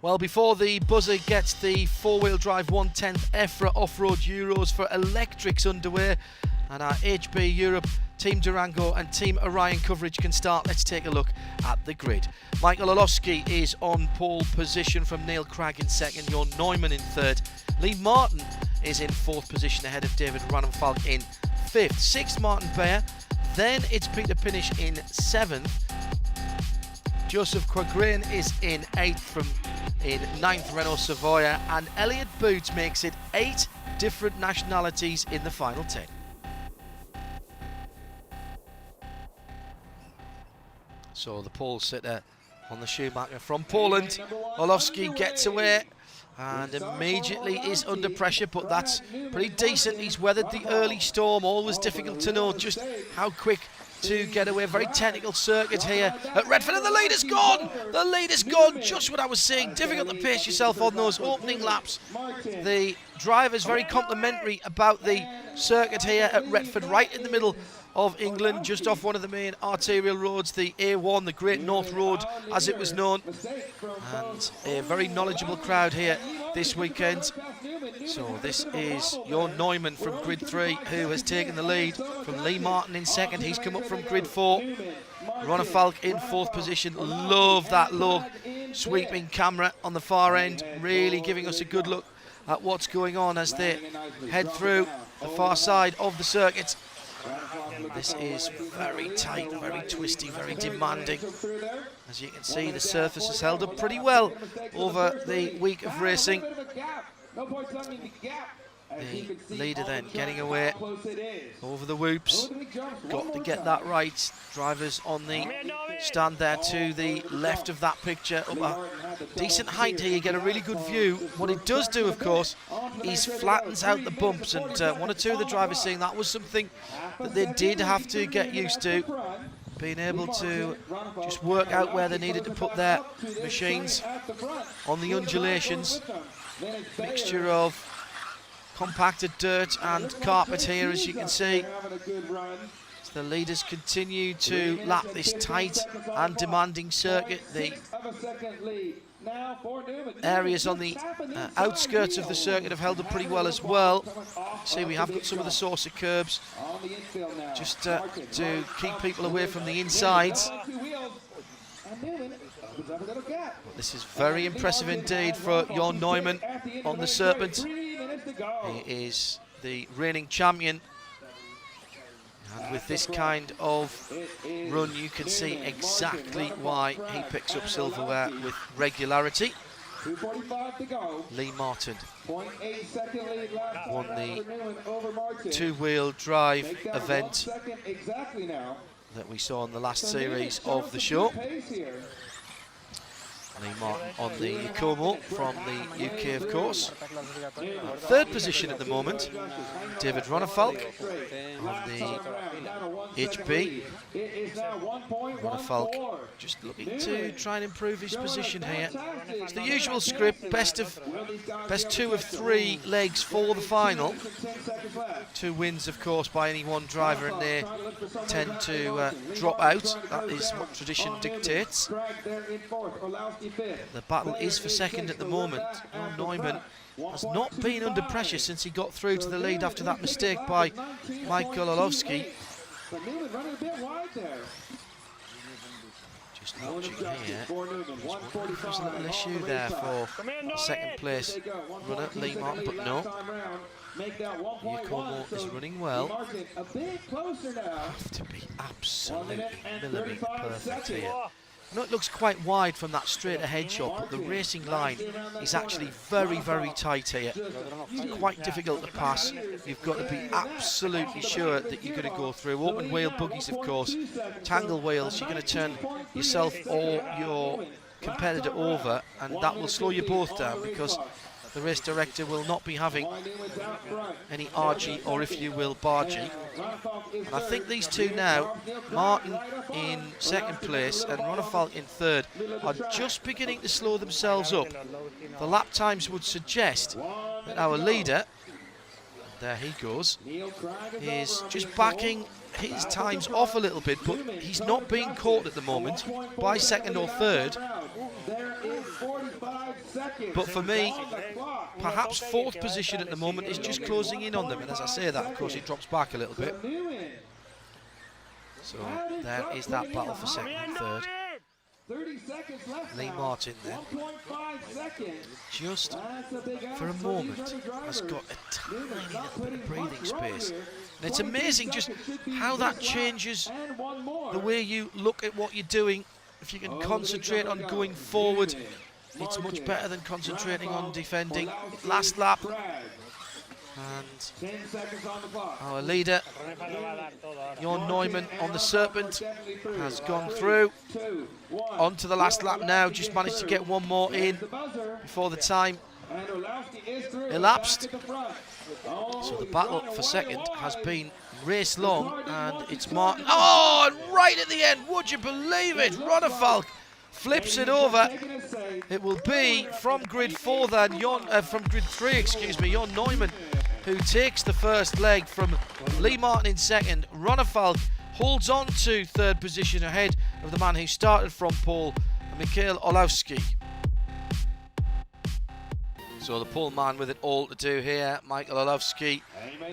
Well, before the buzzer gets the four-wheel drive 1/10 EFRA Off-Road Euros for electrics underway, and our HB Europe, Team Durango and Team Orion coverage can start, let's take a look at the grid. Michael Olofsky is on pole position from Neil Cragg in second, Jon Neumann in third. Lee Martin is in fourth position ahead of David Ronnenfalk in fifth. Sixth, Martin Bayer. Then it's Peter Pinish in seventh. Joseph Quagrain is in eighth in ninth, Renault Savoia, and Elliot Boots makes it 8 different nationalities in the final 10. So the pole sitter on the Schumacher from Poland. Olofsky gets away and immediately is under pressure, but that's pretty decent. He's weathered the early storm. Always difficult to know just how quick to get away. Very technical circuit here at Redford, and the lead is gone. The lead is gone. Just what I was saying. Difficult to pace yourself on those opening laps. The driver's very complimentary about the circuit here at Redford, right in the middle of England, just off one of the main arterial roads, the A1, the Great North Road as it was known, and a very knowledgeable crowd here this weekend. So this is Jon Neumann from grid 3 who has taken the lead from Lee Martin in second. He's come up from grid 4. Ronnenfalk in fourth position. Love that low sweeping camera on the far end, really giving us a good look at what's going on as they head through the far side of the circuit. This is very tight, very twisty, very demanding. As you can see, the surface has held up pretty well over the week of racing. The leader then getting away over the whoops. Got to get that right. Drivers on the stand there to the left of that picture. Up a decent height here, you get a really good view. What it does do, of course, is flattens out the bumps, and one or two of the drivers saying that was something that they did have to get used to, being able to just work out where they needed to put their machines on the undulations. Mixture of compacted dirt and carpet here, as you can see. As the leaders continue to lap this tight and demanding circuit. The areas on the outskirts of the circuit have held up pretty well as well. See, we have got some of the saucer curbs just to keep people away from the insides. But this is very impressive indeed for Jon Neumann on the Serpent. He is the reigning champion, and with this kind of run you can see exactly why he picks up silverware with regularity. Lee Martin won the two-wheel drive event that we saw in the last series of the show. Lee Martin on the Como from the UK, of course. Third position at the moment, David Ronnenfalk on the HB. Ronnenfalk just looking to try and improve his position here. It's the usual script, best 2 of 3 legs for the final. 2 wins, of course, by any one driver, and they tend to drop out. That is what tradition dictates. The battle is for second at the moment. Jon Neumann has not been under pressure since he got through to the lead after that mistake by Michael Olofsky. Just watching here, there's a little issue there for the second place runner, Lee Martin, but no. Giacomo is running well. Have to be absolutely millimetre perfect here. I know it looks quite wide from that straight ahead shot, but the racing line is actually very, very tight here. It's quite difficult to pass. You've got to be absolutely sure that you're going to go through. Open wheel buggies, of course. Tangle wheels, you're going to turn yourself or your competitor over, and that will slow you both down, because the race director will not be having any RG, or if you will, bargee. And I think these two now, Martin in second place and Ronnenfalk in third, are just beginning to slow themselves up. The lap times would suggest that our leader, there he goes, is just backing his times off a little bit, but he's not being caught at the moment by second or third. But for me, perhaps fourth position at the moment is just closing in on them. And as I say that, of course, it drops back a little bit. So there is that battle for second and third. Lee Martin then, just for a moment, has got a tiny little bit of breathing space. And it's amazing just how that changes the way you look at what you're doing. If you can concentrate on going forward, it's much better than concentrating on defending. Last lap. And our leader, Jon Neumann on the Serpent, has gone through. On to the last lap now, just managed to get one more in before the time elapsed. So the battle for second has been race long, and it's Martin. Oh, and right at the end, would you believe it? Ronefalk flips it over. It will be from grid 4 then, from grid 3, excuse me, Jon Neumann, who takes the first leg from Lee Martin in second. Ronefalk holds on to third position ahead of the man who started from pole, Mikhail Olowski. So the pole man with it all to do here. Michael Olowski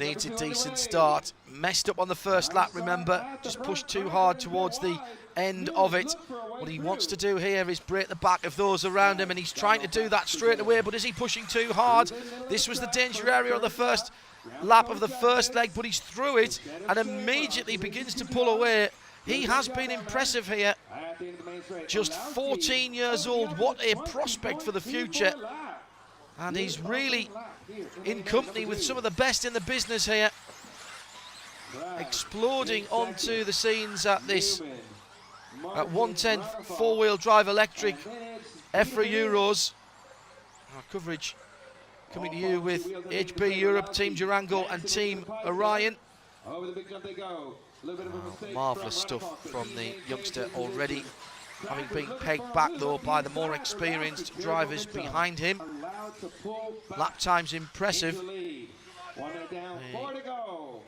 needs a decent start. Messed up on the first lap, remember. Just pushed too hard towards the end of it. What he wants to do here is break the back of those around him, and he's trying to do that straight away, but is he pushing too hard? This was the danger area on the first lap of the first leg, but he's through it and immediately begins to pull away. He has been impressive here. Just 14 years old, what a prospect for the future. And he's really in company with some of the best in the business here. Exploding onto the scenes at this at 110 four-wheel drive electric EFRA Euros. Our coverage coming to you with HB Europe, Team Durango and Team Orion. Marvellous stuff from the youngster already, having been pegged back though by the more experienced drivers behind him. Lap time's impressive.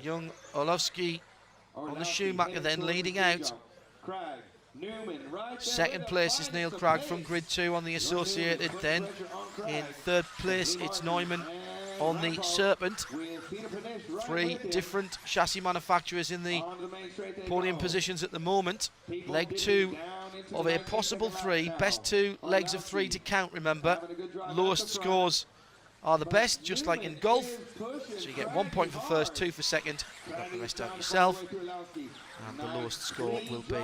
Young Olowski on the Schumacher then leading out. Second place is Neil Cragg from grid 2 on the Associated. Then in third place it's Neumann on the Serpent. Three different chassis manufacturers in the podium positions at the moment. Leg 2 of a possible 3. Best 2 legs of 3 to count, remember. Lowest scores are the best, just like in golf. So you get 1 point for first, 2 for second. You got the rest out yourself. And the lowest score will be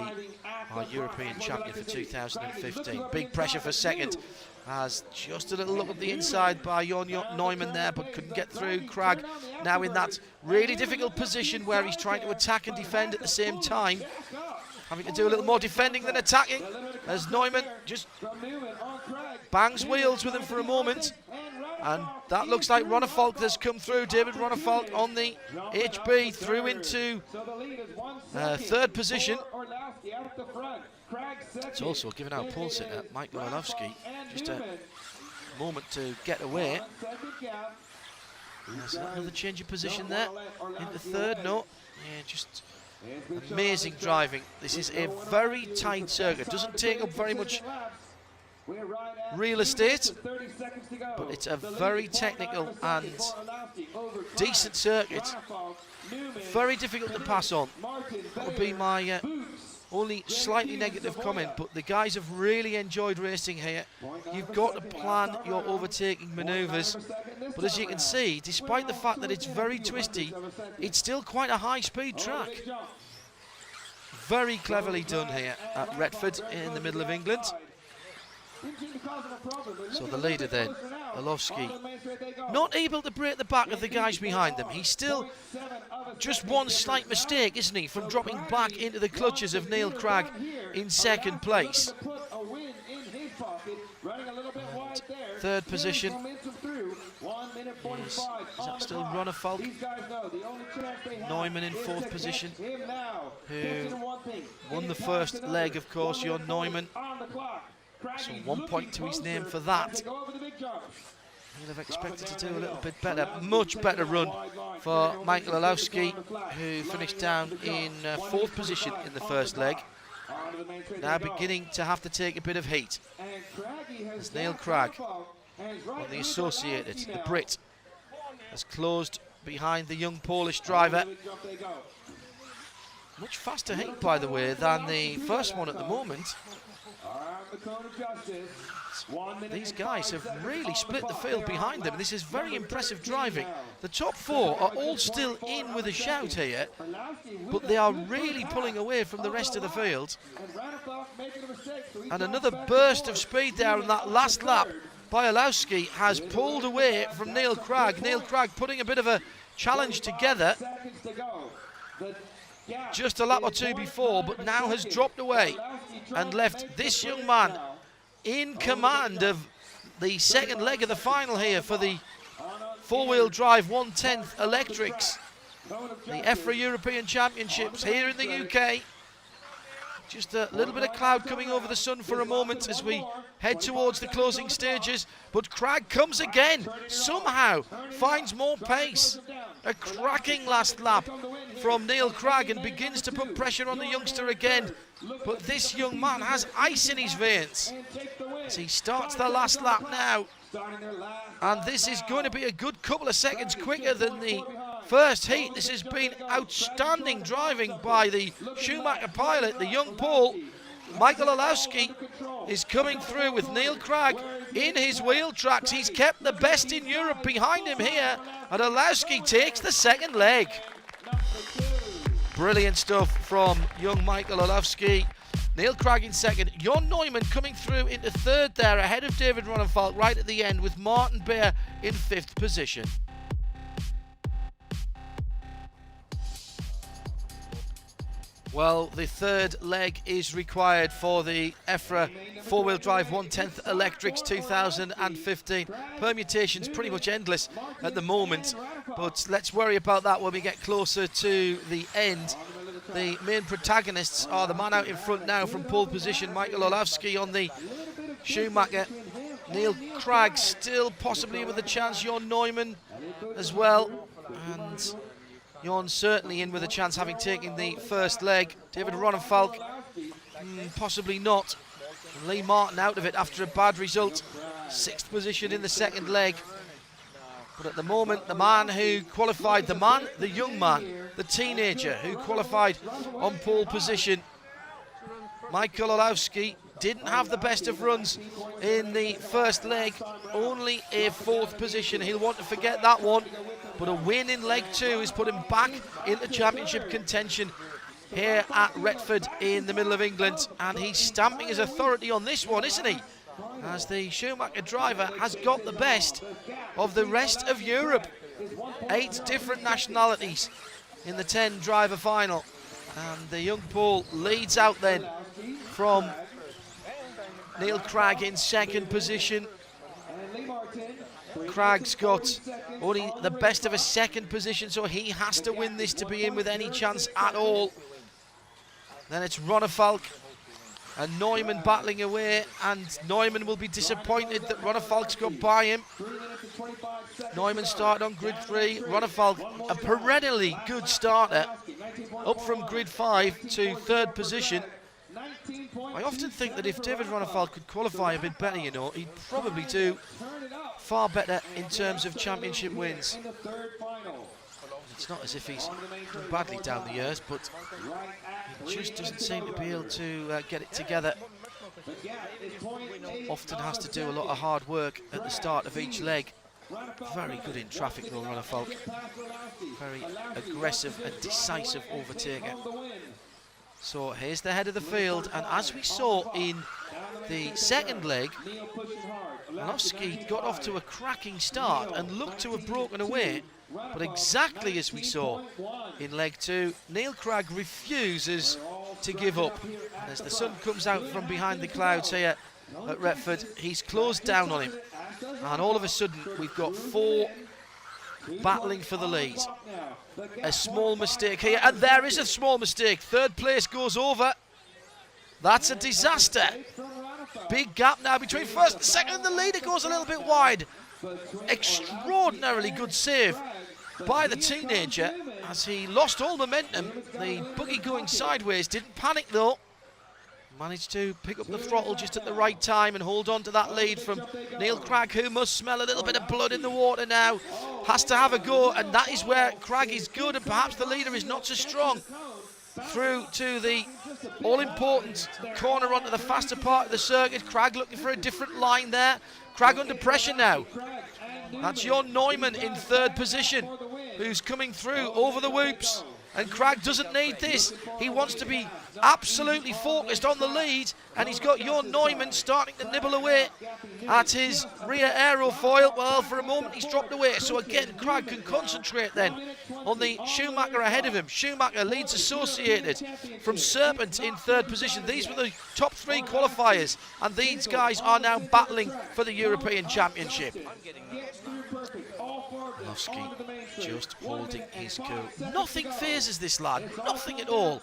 our European champion for 2015. Big pressure for second. Has just a little look at the inside by Jon Neumann there, but couldn't get through. Cragg now in that really difficult position where he's trying to attack and defend at the same time. Having to do a little more defending than attacking, as Neumann just bangs wheels with him for a moment. And that looks like Ronefalk has come through. David Ronefalk on the HB through into third position. It's also given out pole sitter Michael Olowski just a moment to get away. There's another change of position there into third. No, yeah, just amazing driving. This is a very tight circuit. Doesn't take up very much real estate, but it's a very technical and decent circuit. Very difficult to pass on. That would be my only slightly negative comment, but the guys have really enjoyed racing here. You've got to plan your overtaking manoeuvres, but as you can see, despite the fact that it's very twisty, it's still quite a high-speed track. Very cleverly done here at Retford in the middle of England. So the leader then, Olowski, not able to break the back of the guys behind them. He's still just one slight mistake, isn't he, from dropping back into the clutches of Neil Cragg in second place. And third position is that still Ronefalk? Neumann in fourth position, who won the first leg, of course, Jon Neumann. So 1 point to his name for that. He'll have expected to do a little bit better. Much better run for Michael Olowski, who finished down in fourth position in the first leg. now beginning to have to take a bit of heat. As Neil Cragg on the Associated, the Brit, has closed behind the young Polish driver. Much faster heat, by the way, than the first one at the moment. These guys have really split the field behind them. This is very impressive driving. The top four are all still in with a shout here, but they are really pulling away from the rest of the field. And another burst of speed there on that last lap by Olowski has pulled away from Neil Cragg. Neil Cragg putting a bit of a challenge together just a lap or two before, but now has dropped away and left this young man in command of the second leg of the final here for the four-wheel drive 1/10 electrics, the EFRA European Championships here in the UK. Just a little bit of cloud coming over the sun for a moment as we head towards the closing stages, but Cragg comes again, somehow finds more pace. A cracking last lap from Neil Cragg and begins to put pressure on the youngster again, but this young man has ice in his veins as he starts the last lap now, and this is going to be a good couple of seconds quicker than the first heat. This has been outstanding driving by the Schumacher pilot, the young Pole. Michael Olowski is coming through with Neil Cragg in his wheel tracks. He's kept the best in Europe behind him here, and Olowski takes the second leg. Brilliant stuff from young Michael Olowski. Neil Cragg in second. Jon Neumann coming through into third there, ahead of David Ronnefalk right at the end, with Martin Beer in fifth position. Well, the third leg is required for the EFRA four-wheel drive 1/10 electrics 2015. Permutations pretty much endless at the moment, but let's worry about that when we get closer to the end. The main protagonists are the man out in front now from pole position, Michael Olowski on the Schumacher. Neil Cragg still possibly with a chance, Jon Neumann as well, and Jon certainly in with a chance, having taken the first leg. David Ronnefalk, possibly not. And Lee Martin out of it after a bad result. Sixth position in the second leg. But at the moment, the man who qualified, the young man, the teenager who qualified on pole position, Michael Olowski, didn't have the best of runs in the first leg, only a fourth position. He'll want to forget that one, but a win in leg two has put him back into championship contention here at Retford in the middle of England, and he's stamping his authority on this one, isn't he? As the Schumacher driver has got the best of the rest of Europe. 8 different nationalities in the 10 driver final, and the young Pole leads out then from Neil Cragg in second position. Cragg's got only the best of a second position, so he has to win this to be in with any chance at all. Then it's Ronnefalk and Neumann battling away, and Neumann will be disappointed that Ronnefalk's got by him. Neumann started on grid 3, Ronnefalk a perennially good starter, up from grid 5 to third position. I often think that if David Ronnefalk could qualify a bit better, you know, he'd probably do far better in terms of championship wins. It's not as if he's done badly down the years, but he just doesn't seem to be able to get it together. Often has to do a lot of hard work at the start of each leg. Very good in traffic though, Ronnefalk. Very aggressive and decisive overtaker. So here's the head of the field, and as we saw in the second leg, Olowski got off to a cracking start and looked to have broken away, but exactly as we saw in leg 2, Neil Cragg refuses to give up. And as the sun comes out from behind the clouds here at Retford, he's closed down on him, and all of a sudden we've got 4 battling for the lead. A small mistake here, and there is a small mistake. Third place goes over. That's a disaster. Big gap now between first and second, and the leader goes a little bit wide. Extraordinarily good save by the teenager as he lost all momentum. The buggy going sideways, didn't panic though. managed to pick up the throttle just at the right time and hold on to that lead from Neil Cragg, who must smell a little bit of blood in the water now. Has to have a go, and that is where Cragg is good, and perhaps the leader is not so strong. Through to the all-important corner onto the faster part of the circuit. Cragg looking for a different line there. Cragg under pressure now. That's Jon Neumann in third position, who's coming through over the whoops. And Cragg doesn't need this. He wants to be absolutely focused on the lead, and he's got Jon Neumann starting to nibble away at his rear aerofoil. Well, for a moment he's dropped away, so again Cragg can concentrate then on the Schumacher ahead of him. Schumacher leads Associated from Serpent in third position. These were the top three qualifiers, and these guys are now battling for the European Championship. Orlowski just holding his cool. Nothing phases this lad, nothing at all.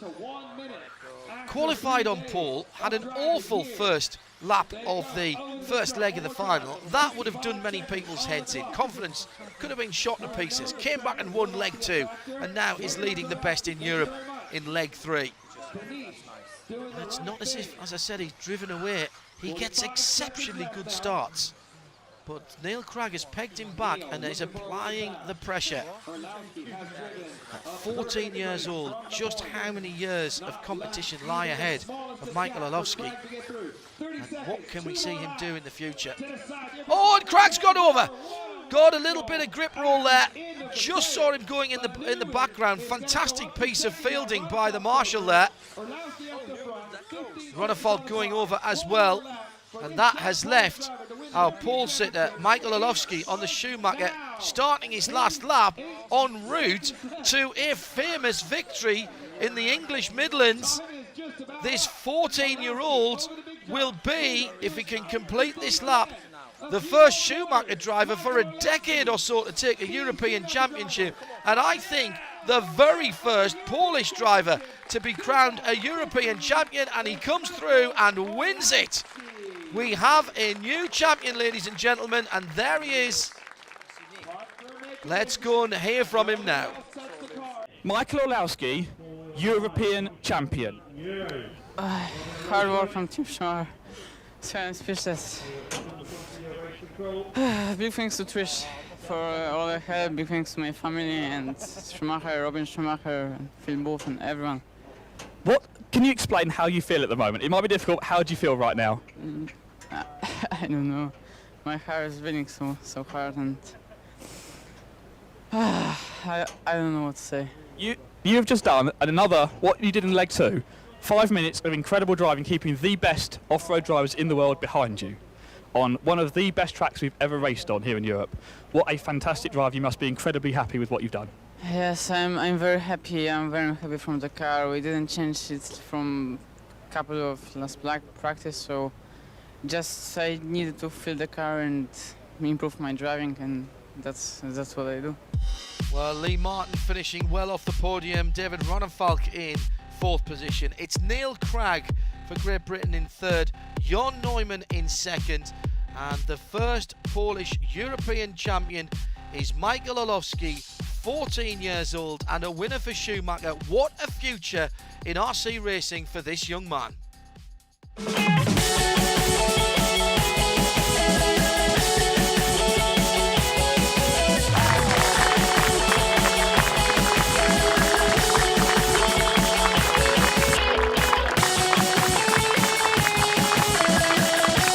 Qualified on pole, had an awful first lap of the first leg of the final. That would have done many people's heads in. Confidence could have been shot to pieces. Came back and won leg 2, and now is leading the best in Europe in leg 3. And it's not as if, as I said, he's driven away. He gets exceptionally good starts. But Neil Cragg has pegged him back and is applying the pressure. At 14 years old, just how many years of competition lie ahead of Michael Orlowski? And what can we see him do in the future? Oh, and Cragg's got over! Got a little bit of grip roll there. Just saw him going in the background. Fantastic piece of fielding by the marshal there. Runnerfault going over as well. And that has left our pole sitter, Michael Orlowski, on the Schumacher, starting his last lap en route to a famous victory in the English Midlands. This 14-year-old will be, if he can complete this lap, the first Schumacher driver for a decade or so to take a European Championship, and I think the very first Polish driver to be crowned a European champion, and he comes through and wins it. We have a new champion, ladies and gentlemen, and there he is. Let's go and hear from him now. Michael Orlowski, European champion. Hard work from Team Schumacher. So I'm speechless. Big thanks to Trish for all the help. Big thanks to my family and Schumacher, Robin Schumacher, and Phil Booth, and everyone. What can you explain how you feel at the moment? It might be difficult. How do you feel right now? I don't know. My heart is beating so hard, and I don't know what to say. You have just done another what you did in leg 2. 5 minutes of incredible driving, keeping the best off-road drivers in the world behind you on one of the best tracks we've ever raced on here in Europe. What a fantastic drive. You must be incredibly happy with what you've done. Yes, I'm very happy. I'm very happy from the car. We didn't change it from a couple of last practice, so just I needed to fill the car and improve my driving, and that's what I do. Well, Lee Martin finishing well off the podium. David Runnerfault in 4th position. It's Neil Cragg for Great Britain in 3rd. Jon Neumann in 2nd. And the first Polish European champion is Michael Orlowski, 14 years old and a winner for Schumacher. What a future in RC racing for this young man.